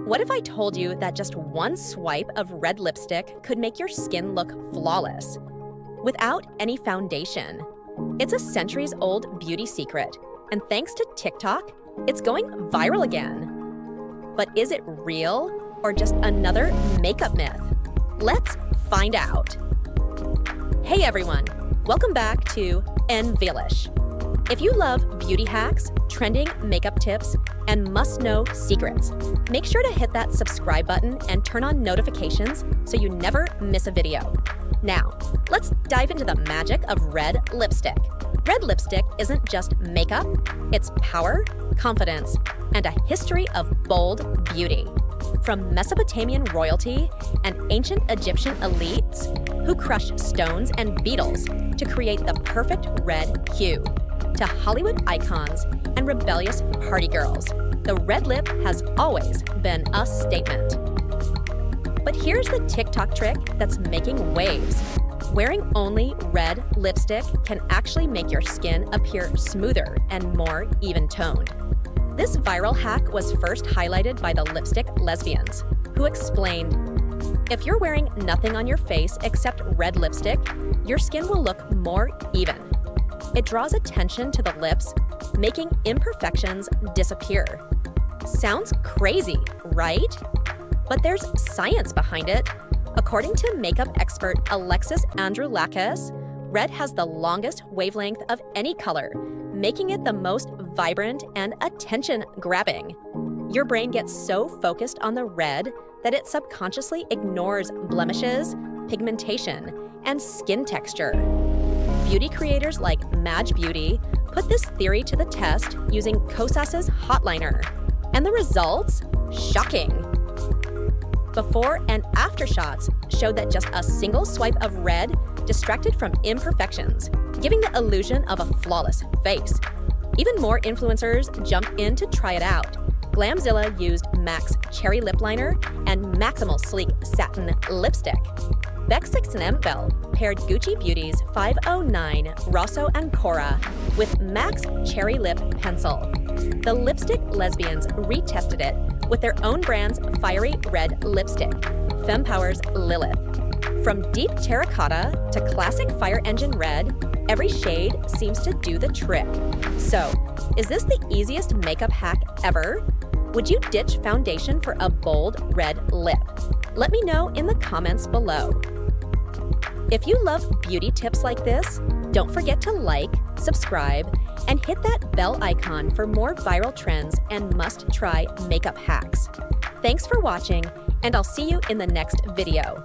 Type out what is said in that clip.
What if I told you that just one swipe of red lipstick could make your skin look flawless, without any foundation? It's a centuries-old beauty secret, and thanks to TikTok, it's going viral again. But is it real or just another makeup myth? Let's find out. Hey everyone, welcome back to Envelish. If you love beauty hacks, trending makeup tips, and must-know secrets, make sure to hit that subscribe button and turn on notifications so you never miss a video. Now, let's dive into the magic of red lipstick. Red lipstick isn't just makeup, it's power, confidence, and a history of bold beauty. From Mesopotamian royalty and ancient Egyptian elites who crushed stones and beetles to create the perfect red hue, to Hollywood icons and rebellious party girls, the red lip has always been a statement. But here's the TikTok trick that's making waves. Wearing only red lipstick can actually make your skin appear smoother and more even-toned. This viral hack was first highlighted by the lipstick lesbians, who explained, if you're wearing nothing on your face except red lipstick, your skin will look more even. It draws attention to the lips, making imperfections disappear. Sounds crazy, right? But there's science behind it. According to makeup expert Alexis Androulakis, red has the longest wavelength of any color, making it the most vibrant and attention-grabbing. Your brain gets so focused on the red that it subconsciously ignores blemishes, pigmentation, and skin texture. Beauty creators like Madge Beauty put this theory to the test using Kosas's Hot Liner. And the results? Shocking! Before and after shots showed that just a single swipe of red distracted from imperfections, giving the illusion of a flawless face. Even more influencers jumped in to try it out. Glamzilla used MAC's Cherry Lip Liner and Maximal Sleek Satin Lipstick. Becks Bell paired Gucci Beauty's 509 Rosso Ancora with MAC's Cherry Lip Pencil. The lipstick lesbians retested it with their own brand's fiery red lipstick, Fempower's Lilith. From deep terracotta to classic fire engine red, every shade seems to do the trick. So, is this the easiest makeup hack ever? Would you ditch foundation for a bold red lip? Let me know in the comments below. If you love beauty tips like this, don't forget to like, subscribe, and hit that bell icon for more viral trends and must-try makeup hacks. Thanks for watching, and I'll see you in the next video.